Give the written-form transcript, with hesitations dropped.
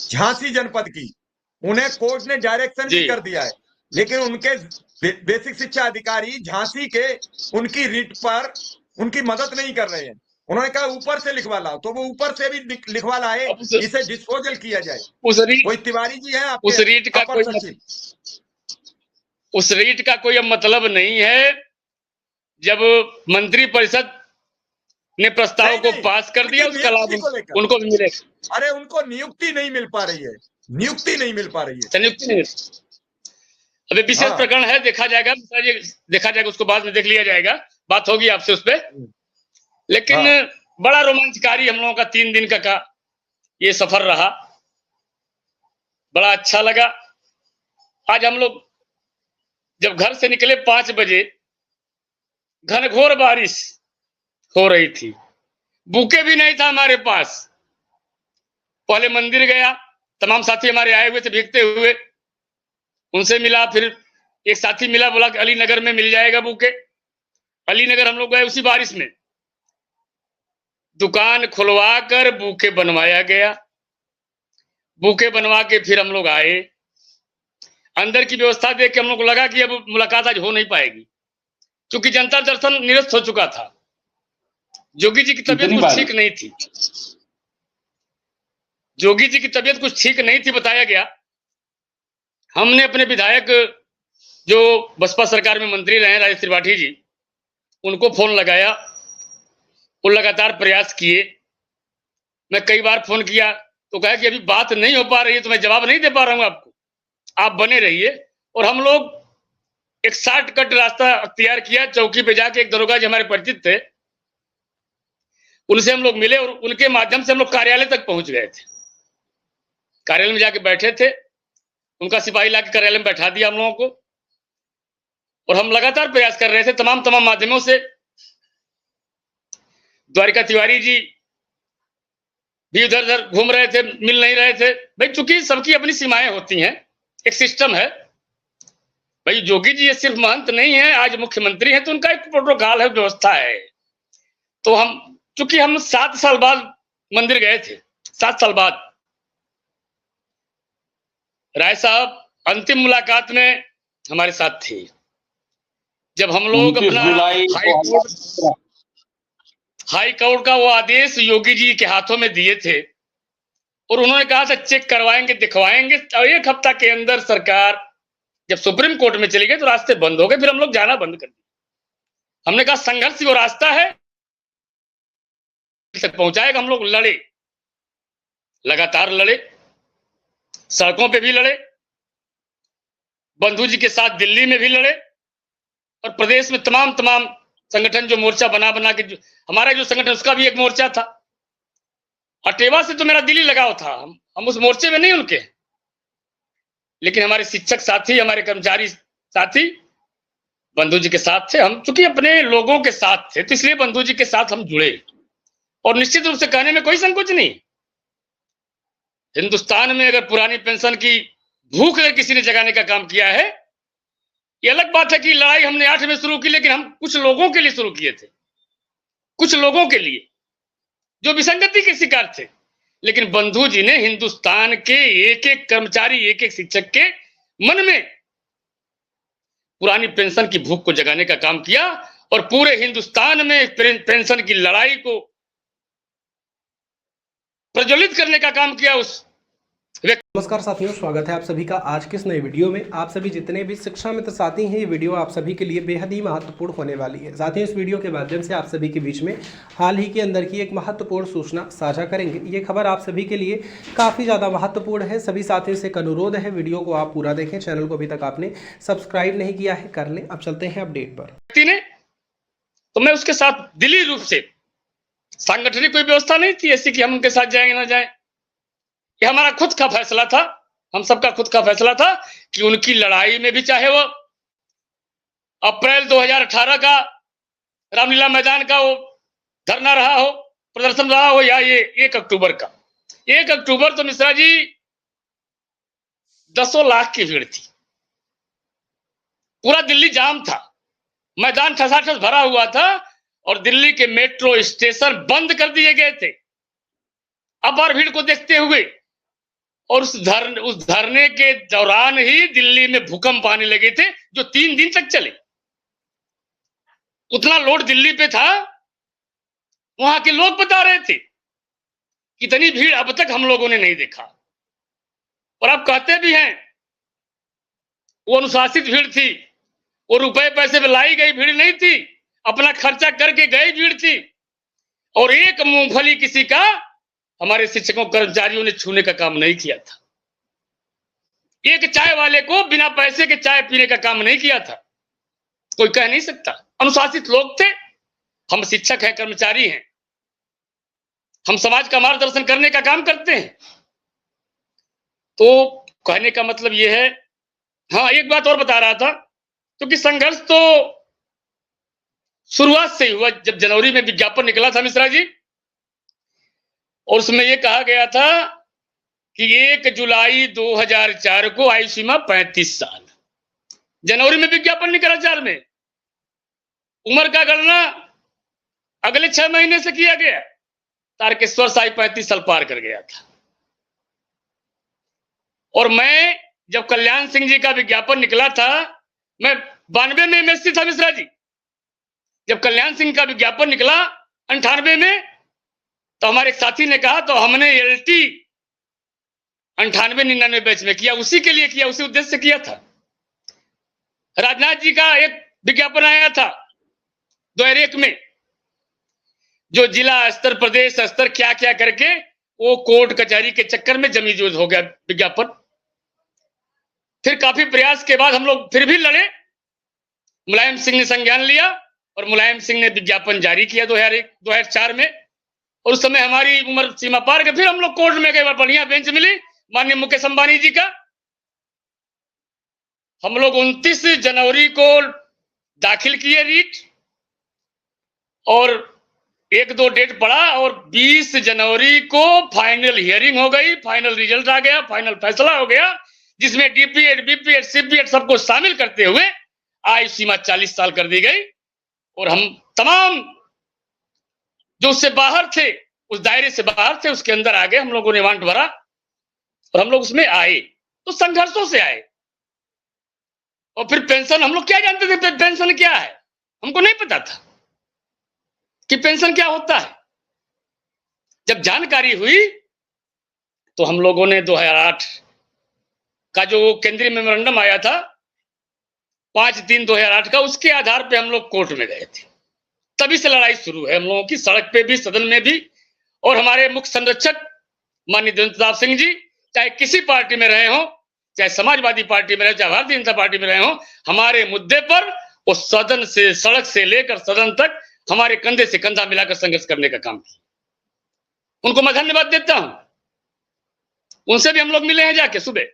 झांसी जनपद की, उन्हें कोर्ट ने डायरेक्शन भी कर दिया है, लेकिन उनके बेसिक शिक्षा अधिकारी झांसी के उनकी रिट पर उनकी मदद नहीं कर रहे हैं। उन्होंने कहा ऊपर से लिखवा लाओ, तो वो ऊपर से भी लिखवा लाए, इसे डिस्पोजल किया जाए। कोई तिवारी जी है आपके उस रीट का अपर सचिव, उस रीट का कोई अब मतलब नहीं है। जब मंत्री परिषद ने प्रस्ताव को पास कर दिया, उसका लाभ उनको भी मिलेगा। अरे उनको नियुक्ति नहीं मिल पा रही है, नियुक्ति नहीं मिल पा रही है, नियुक्ति नहीं। अभी विशेष प्रकरण है, देखा जाएगा, उसको बाद में देख लिया जाएगा, बात होगी आपसे उस पर। लेकिन बड़ा रोमांचकारी हम लोगों का 3 दिन का ये सफर रहा, बड़ा अच्छा लगा। आज हम लोग जब घर से निकले 5 बजे, घनघोर बारिश हो रही थी, बुके भी नहीं था हमारे पास। पहले मंदिर गया, तमाम साथी हमारे आए हुए थे भीगते हुए, उनसे मिला। फिर एक साथी मिला, बोला कि अलीनगर में मिल जाएगा बुके। अलीनगर हम लोग गए उसी बारिश में, दुकान खुलवा कर बुके बनवाया गया। बुके बनवा के फिर हम लोग आए। अंदर की व्यवस्था देख के हम लोग को लगा कि अब मुलाकात आज हो नहीं पाएगी, क्योंकि जनता दर्शन निरस्त हो चुका था। जोगी जी की तबीयत कुछ ठीक नहीं थी, जोगी जी की तबीयत कुछ ठीक नहीं थी बताया गया। हमने अपने विधायक जो बसपा सरकार में मंत्री रहे राजेश त्रिपाठी जी, उनको फोन लगाया। वो लगातार प्रयास किए, मैं कई बार फोन किया तो कहा कि अभी बात नहीं हो पा रही है, तो मैं जवाब नहीं दे पा रहा हूं आपको, आप बने रहिए। और हम लोग एक शॉर्टकट रास्ता अख्तियार किया। चौकी पे जाके एक दरोगा जी हमारे परिचित थे, उनसे हम लोग मिले और उनके माध्यम से हम लोग कार्यालय तक पहुंच गए थे। कार्यालय में जाके बैठे थे, उनका सिपाही लाके कार्यालय में बैठा दिया हम लोगों को, और हम लगातार प्रयास कर रहे थे तमाम माध्यमों से। द्वारिका तिवारी जी भी उधर उधर घूम रहे थे, मिल नहीं रहे थे। भाई चूंकि सबकी अपनी सीमाएं होती हैं, एक सिस्टम है भाई। जोगी जी ये सिर्फ महंत नहीं है, आज मुख्यमंत्री हैं, तो उनका एक प्रोटोकॉल है, व्यवस्था है। तो हम चूंकि हम 7 साल बाद मंदिर गए थे, 7 साल बाद राय साहब अंतिम मुलाकात में हमारे साथ थे। जब हम लोग अपना हाई कोर्ट का वो आदेश योगी जी के हाथों में दिए थे, और उन्होंने कहा था चेक करवाएंगे, दिखवाएंगे, और 1 हफ्ता के अंदर सरकार जब सुप्रीम कोर्ट में चली गई तो रास्ते बंद हो गए। फिर हम लोग जाना बंद कर दिया। हमने कहा संघर्ष वो रास्ता है तक पहुंचाएगा। हम लोग लड़े, लगातार लड़े, सड़कों पे भी लड़े, बंधु जी के साथ दिल्ली में भी लड़े, और प्रदेश में तमाम संगठन जो मोर्चा बना के, हमारा जो संगठन उसका भी एक मोर्चा था। अटेवा से तो मेरा दिल्ली लगाव था, हम उस मोर्चे में नहीं उनके, लेकिन हमारे शिक्षक साथी, हमारे कर्मचारी साथी बंधु जी के साथ थे। हम चूंकि अपने लोगों के साथ थे, तो इसलिए बंधु जी के साथ हम जुड़े। और निश्चित रूप से कहने में कोई संकोच नहीं, हिंदुस्तान में अगर पुरानी पेंशन की भूख अगर किसी ने जगाने का काम किया है, ये अलग बात है कि लड़ाई हमने 8 में शुरू की, लेकिन हम कुछ लोगों के लिए शुरू किए थे, कुछ लोगों के लिए जो विसंगति के शिकार थे। लेकिन बंधु जी ने हिंदुस्तान के एक कर्मचारी, एक शिक्षक के मन में पुरानी पेंशन की भूख को जगाने का काम किया, और पूरे हिंदुस्तान में पेंशन की लड़ाई को प्रज्वलित करने का काम किया उस। नमस्कार साथियों, स्वागत है आप सभी का आज के इस नए वीडियो में। आप सभी जितने भी शिक्षा मित्र साथी हैं, ये वीडियो आप सभी के लिए बेहद ही महत्वपूर्ण होने वाली है। साथियों, इस वीडियो के माध्यम से आप सभी के बीच में हाल ही के अंदर की एक महत्वपूर्ण सूचना साझा करेंगे। ये खबर आप सभी के लिए काफ़ी ज़्यादा महत्वपूर्ण है। सभी साथियों से एक अनुरोध है, वीडियो को आप पूरा देखें। चैनल को अभी तक आपने सब्सक्राइब नहीं किया है, कर लें। अब चलते हैं अपडेट पर। तो मैं उसके साथ दिली रूप से, सांगठनिक कोई व्यवस्था नहीं थी ऐसी कि हम उनके साथ जाएंगे ना जाए। ये हमारा खुद का फैसला था, हम सबका खुद का फैसला था कि उनकी लड़ाई में भी, चाहे वो अप्रैल 2018 का रामलीला मैदान का वो धरना रहा हो, प्रदर्शन रहा हो, या ये 1 अक्टूबर का। 1 अक्टूबर तो मिश्रा जी 10 लाख की भीड़ थी, पूरा दिल्ली जाम था, मैदान ठसाठस भरा हुआ था, और दिल्ली के मेट्रो स्टेशन बंद कर दिए गए थे अपार भीड़ को देखते हुए। और उस धरने के दौरान ही दिल्ली में भूकंप आने लगे थे, जो 3 दिन तक चले। उतना लोड दिल्ली पे था, वहां के लोग बता रहे थे, कितनी भीड़ अब तक हम लोगों ने नहीं देखा। और आप कहते भी हैं वो अनुशासित भीड़ थी, वो रुपए पैसे में लाई गई भीड़ नहीं थी, अपना खर्चा करके गई भीड़ थी। और एक मूंगफली किसी का हमारे शिक्षकों कर्मचारियों ने छूने का काम नहीं किया था। एक चाय वाले को बिना पैसे के चाय पीने का काम नहीं किया था। कोई कह नहीं सकता, अनुशासित लोग थे। हम शिक्षक हैं, कर्मचारी हैं, हम समाज का मार्गदर्शन करने का काम करते हैं। तो कहने का मतलब यह है। हाँ, एक बात और बता रहा था, क्योंकि संघर्ष तो शुरुआत से ही हुआ। जब जनवरी में विज्ञापन निकला था मिश्रा जी, और उसमें यह कहा गया था कि 1 जुलाई 2004 को आयु सीमा 35 साल। जनवरी में विज्ञापन निकला 4 में। उम्र का गणना अगले 6 महीने से किया गया। तारकेश्वर साई 35 साल पार कर गया था। और मैं जब कल्याण सिंह जी का विज्ञापन निकला था, मैं 92 में एमएससी था मिश्रा जी। जब कल्याण सिंह का विज्ञापन निकला 98 में, तो हमारे एक साथी ने कहा, तो हमने एलटी 98-99 बैच में किया, उसी के लिए किया, उसी उद्देश्य से किया था। राजनाथ जी का एक विज्ञापन आया था 2001 में, जो जिला स्तर, प्रदेश स्तर, क्या क्या करके वो कोर्ट कचहरी के चक्कर में जमी जोज हो गया विज्ञापन। फिर काफी प्रयास के बाद हम लोग फिर भी लड़े। मुलायम सिंह ने संज्ञान लिया और मुलायम सिंह ने विज्ञापन जारी किया 2004 में। और उस समय हमारी उम्र सीमा पार के फिर हम लोग कोर्ट में गए, बढ़िया बेंच मिली माननीय मुकेश अंबानी जी का। हम लोग 29 जनवरी को दाखिल किए रीट, और 1-2 डेट पड़ा, और 20 जनवरी को फाइनल हियरिंग हो गई, फाइनल रिजल्ट आ गया, फाइनल फैसला हो गया, जिसमें डीपीएड, बीपीएड, सीपीएड सबको शामिल करते हुए आयु सीमा 40 साल कर दी गई। और हम तमाम जो उससे बाहर थे, उस दायरे से बाहर थे, उसके अंदर आ गए। हम लोगों ने वांट भरा और हम लोग उसमें आए। तो संघर्षों से आए। और फिर पेंशन, हम लोग क्या जानते थे पेंशन क्या है? हमको नहीं पता था कि पेंशन क्या होता है। जब जानकारी हुई तो हम लोगों ने 2008 का जो केंद्रीय मेमोरेंडम आया था 5/3/2008 का, उसके आधार पे हम लोग कोर्ट में गए थे। तभी से लड़ाई शुरू है हम लोगों की, सड़क पे भी, सदन में भी। और हमारे मुख्य संरक्षक माननीय देवेंद्र प्रताप सिंह जी, चाहे किसी पार्टी में रहे हो, चाहे समाजवादी पार्टी में रहे, चाहे भारतीय जनता पार्टी में रहे हो, हमारे मुद्दे पर वो सदन से, सड़क से लेकर सदन तक हमारे कंधे से कंधा मिलाकर संघर्ष करने का काम किया। उनको मैं धन्यवाद देता हूं। उनसे भी हम लोग मिले हैं जाके सुबह।